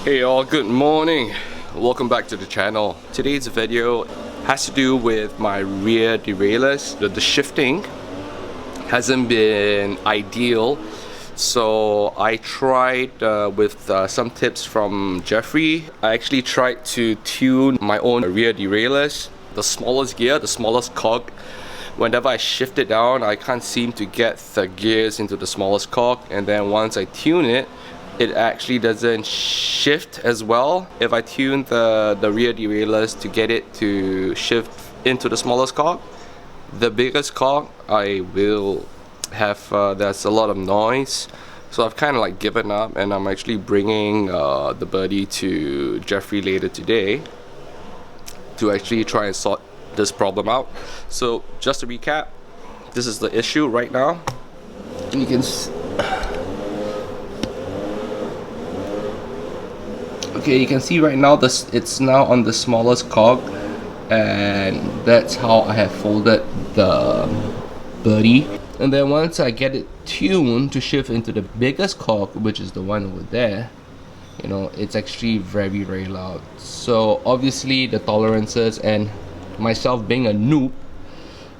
Hey all, good morning. Welcome back to the channel. Today's video has to do with my rear derailleurs. The shifting hasn't been ideal, so I tried with some tips from Jeffrey. I actually tried to tune my own rear derailleurs. The smallest gear, the smallest cog. Whenever I shift it down, I can't seem to get the gears into the smallest cog, and then once I tune it, it actually doesn't shift as well. If I tune the rear derailleurs to get it to shift into the smallest cog, the biggest cog, I will have, there's a lot of noise. So I've kind of like given up, and I'm actually bringing the Birdy to Jeffrey later today to actually try and sort this problem out. So just to recap, this is the issue right now. You can you can see right now it's now on the smallest cog, and that's how I have folded the Birdy. And then once I get it tuned to shift into the biggest cog, which is the one over there, you know, it's actually very, very loud. So obviously the tolerances and myself being a noob,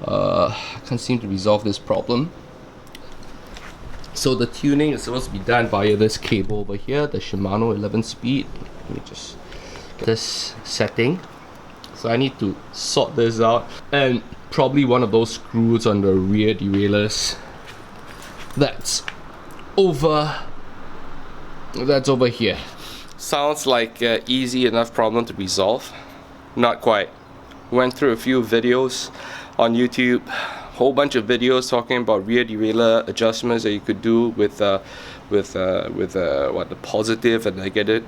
I can't seem to resolve this problem. So the tuning is supposed to be done via this cable over here, the Shimano 11 speed. Let me just get this setting. So I need to sort this out, and probably one of those screws on the rear derailleurs that's over here. Sounds like an easy enough problem to resolve. Not quite. Went through a few videos on YouTube, whole bunch of videos talking about rear derailleur adjustments that you could do with the positive and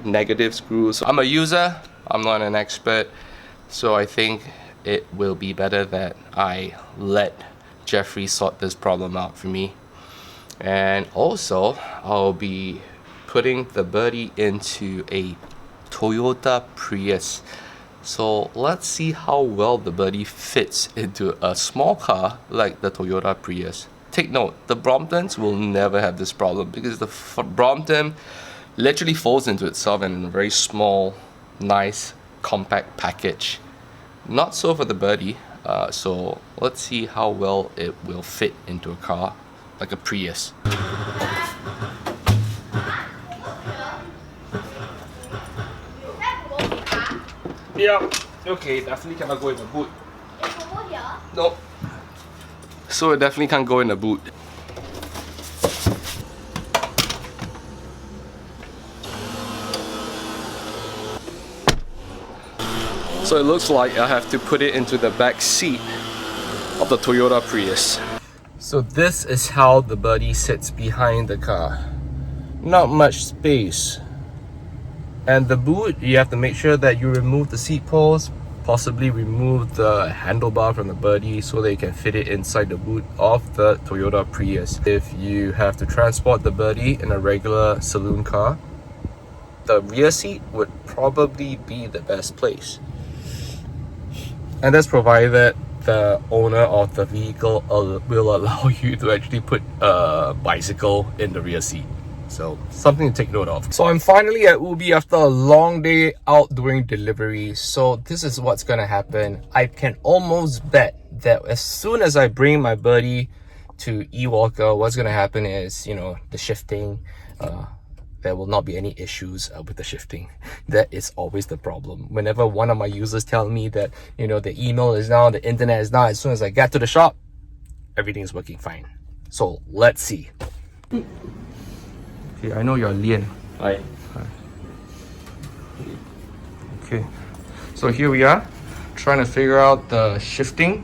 negative screws. I'm a user, I'm not an expert, so I think it will be better that I let Jeffrey sort this problem out for me. And also, I'll be putting the Birdy into a Toyota Prius. So let's see how well the Birdy fits into a small car like the Toyota Prius. Take note, the Bromptons will never have this problem because the Brompton literally folds into itself in a very small, nice, compact package. Not so for the Birdy, so let's see how well it will fit into a car like a Prius. Yeah, okay, definitely cannot go in the boot. No. So it definitely can't go in the boot. So it looks like I have to put it into the back seat of the Toyota Prius. So this is how the Birdy sits behind the car. Not much space. And the boot, you have to make sure that you remove the seat posts, possibly remove the handlebar from the Birdy so that you can fit it inside the boot of the Toyota Prius. If you have to transport the Birdy in a regular saloon car, the rear seat would probably be the best place. And that's provided the owner of the vehicle will allow you to actually put a bicycle in the rear seat. So something to take note of. So I'm finally at Ubi after a long day out doing delivery. So this is what's gonna happen. I can almost bet that as soon as I bring my Birdy to eWalker, what's gonna happen is, you know, the shifting, there will not be any issues with the shifting. That is always the problem. Whenever one of my users tell me that, you know, the email is down, the internet is down, as soon as I get to the shop, everything is working fine. So let's see. Okay, I know you're Lian. Hi. Okay, so here we are, trying to figure out the shifting.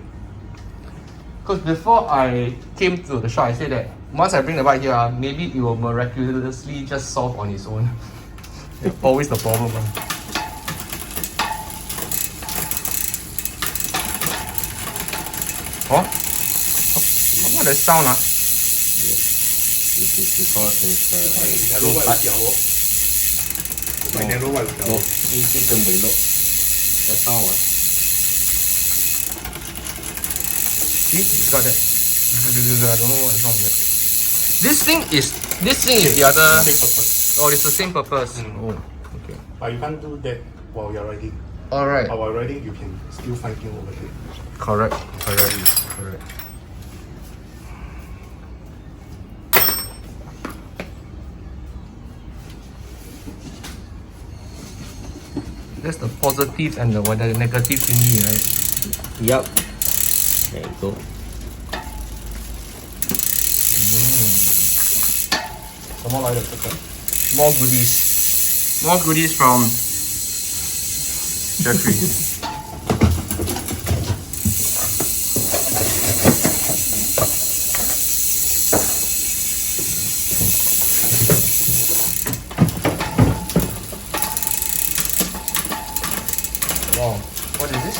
Because before I came to the shop, I said that once I bring the bike here, maybe it will miraculously just solve on its own. It's always the problem. Oh? How about the sound? This is because it's narrow white no, this is the that's how See, it's got that. I don't know what's wrong with it. This thing is the other. same purpose. Oh, it's the same purpose. Oh. Okay. But you can't do that while you're riding. Alright. While riding, you can still fine tune over here. Correct. That's the positive and the negative thingy, right? Yep. There you go. Some more lighter, okay. More goodies. More goodies from Jeffrey. Wow. What is this?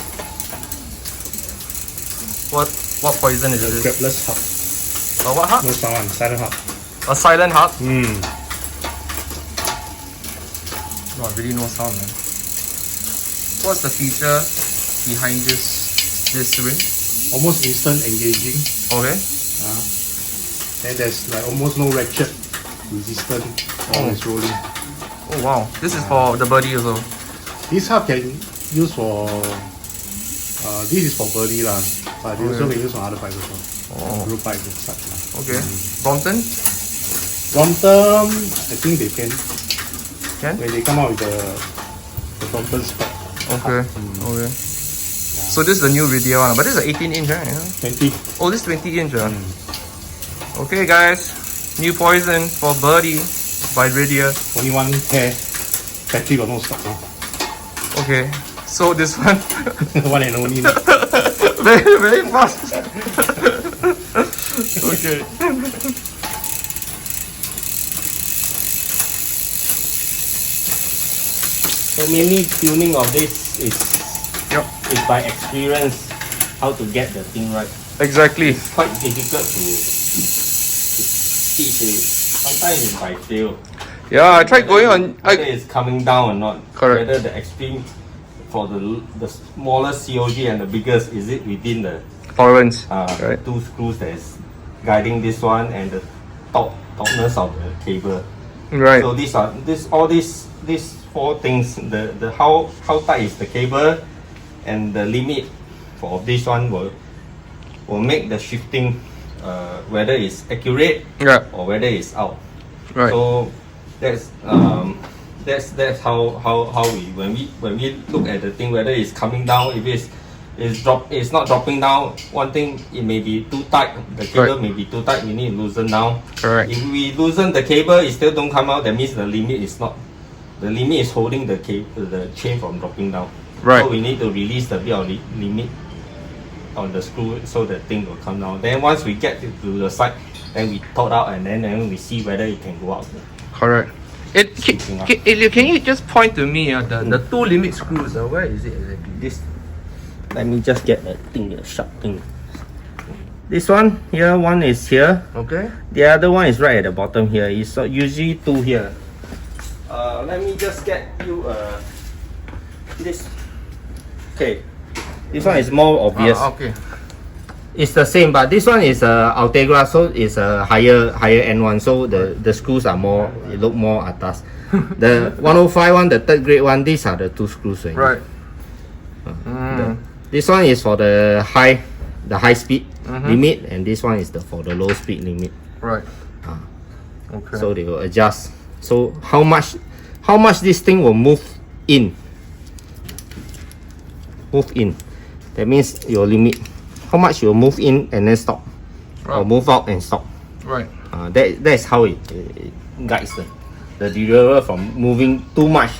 What poison is this? Crabless hub. What hub? No sound, silent hub. A silent hub? Hmm. Wow, really no sound, man. What's the feature behind this ring? Almost instant engaging. Okay. And there's like almost no ratchet resistance while it's rolling. Oh wow. This is for the Birdy also. This hub can use for this is for Birdy lah, but they also can use on other bikes also. Road bikes and such lah. Okay. Brompton? Brompton, I think they can. Can? When they come out with the Brompton spec. Okay. Okay. So this is the new video one, but this is an 18 inch, right? 20. Oh, this is 20 inch. Okay, guys. New poison for Birdy by Rydia. Only one pair. Battery got no stock now. Okay. So this one One and only. very fast. Okay. So mainly tuning of this is by experience how to get the thing right. Exactly. It's quite difficult to teach it. Sometimes it's by feel. Yeah, I tried going on. Whether it's coming down or not. Correct. Whether the extreme for the smallest COG and the biggest, is it within the Tolerance. Right. two screws that is guiding this one and the topness of the cable. Right. So these four things, the how tight is the cable and the limit for this one will make the shifting whether it's accurate or whether it's out. Right. So that's how we when we look at the thing, whether it's coming down, if it's not dropping down. One thing, it may be too tight. The cable may be too tight. We need to loosen down. Correct. If we loosen the cable, it still don't come out. That means the limit is not. The limit is holding the chain from dropping down. Right. So we need to release the bit of limit on the screw so the thing will come down. Then once we get to the side, then we taut out and then we see whether it can go out. Correct. Can you just point to me the two limit screws? Where is it exactly? This. Let me just get the thing, the sharp thing. This one here, one is here. Okay. The other one is right at the bottom here. It's usually two here. Let me just get you this. Okay, this one is more obvious. Okay. It's the same, but this one is Ultegra, so it's a higher end one. So the screws are more, it look more atas. The 105 one, the third grade one, these are the two screws. Right. This one is for the high speed limit, and this one is for the low speed limit. Right. Okay. So they will adjust. So how much this thing will move in? That means your limit. How much you move in and then stop, or move out and stop. Right. That's how it guides the deliverer from moving too much.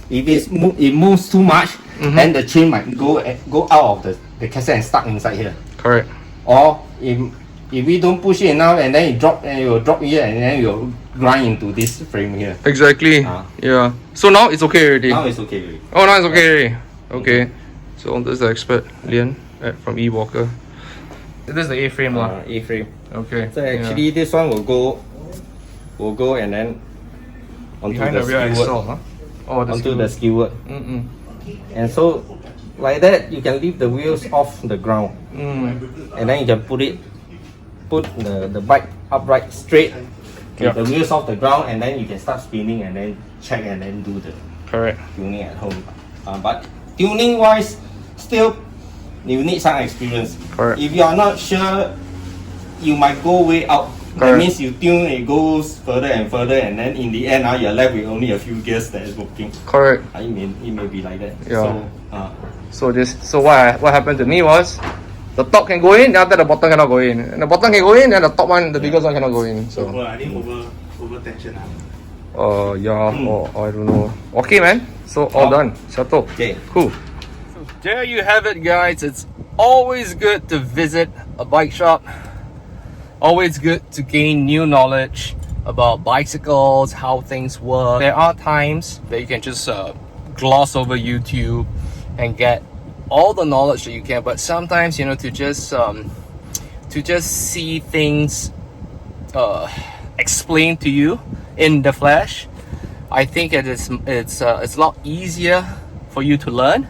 If it moves too much, then the chain might go out of the cassette and stuck inside here. Correct. Or if we don't push it enough and then it will drop here and then it will grind into this frame here. Exactly. Yeah. So now it's okay already. Now it's okay already. Oh, now it's okay already. Okay. So this is the expert Lian from E Walker. This is the A-frame lah. A-frame. Okay. So actually this one will go and then onto behind the rear axle, huh? Oh, onto the skeward. And so like that you can leave the wheels off the ground. And then you can put the bike upright straight with the wheels off the ground, and then you can start spinning and then check and then do Correct. tuning at home. But tuning wise, still you need some experience. Correct. If you are not sure, you might go way out. That Correct. means you tune, it goes further and further, and then in the end, you're left with only a few gears that is working. Correct. It may be like that. Yeah. So, What happened to me was the top can go in, after the bottom cannot go in. And the bottom can go in, and the top one, the biggest one cannot go in. So I think over tension. I don't know. Okay, man. So all done. Settled. Okay. Cool. So there you have it, guys. It's always good to visit a bike shop. Always good to gain new knowledge about bicycles, how things work. There are times that you can just gloss over YouTube and get all the knowledge that you can, but sometimes, you know, to just see things explained to you in the flesh, I think it's a lot easier for you to learn.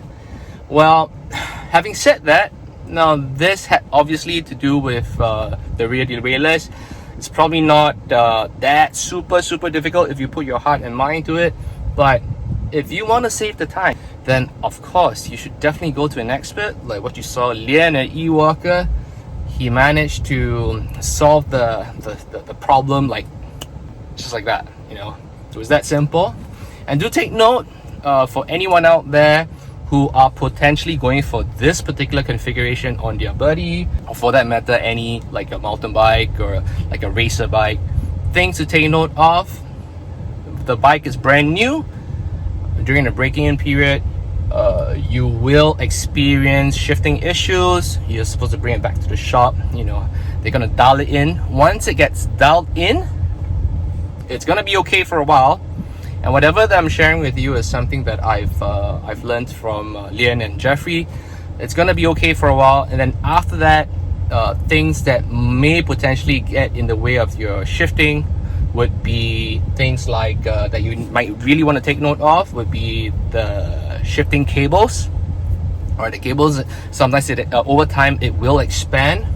Well, having said that, now this had obviously to do with the rear derailleurs. It's probably not that super difficult if you put your heart and mind to it, but if you want to save the time, then of course you should definitely go to an expert like what you saw Lian at eWalker. He managed to solve the problem just like that, you know. It was that simple. And do take note for anyone out there who are potentially going for this particular configuration on their Birdy, or for that matter any like a mountain bike or like a racer bike, things to take note of. The bike is brand new. During the breaking in period, you will experience shifting issues. You're supposed to bring it back to the shop. You know, they're gonna dial it in. Once it gets dialed in, it's gonna be okay for a while. And whatever that I'm sharing with you is something that I've learned from Lian and Jeffrey. It's gonna be okay for a while, and then after that, things that may potentially get in the way of your shifting would be things like that you might really want to take note of would be the shifting cables. Or the cables, sometimes over time it will expand.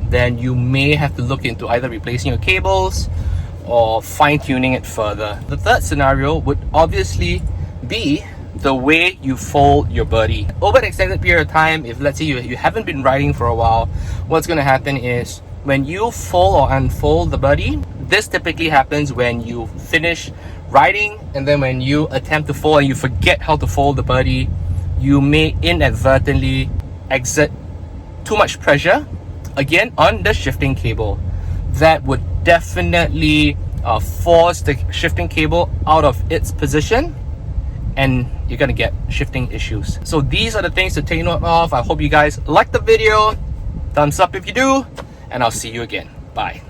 Then you may have to look into either replacing your cables or fine-tuning it further. The third scenario would obviously be the way you fold your Birdy. Over an extended period of time, if let's say you haven't been riding for a while, what's going to happen is when you fold or unfold the Birdy, this typically happens when you finish riding, and then when you attempt to fold and you forget how to fold the Birdy, you may inadvertently exert too much pressure again on the shifting cable. That would definitely force the shifting cable out of its position, and you're gonna get shifting issues. So these are the things to take note of. I hope you guys like the video. Thumbs up if you do, and I'll see you again. Bye.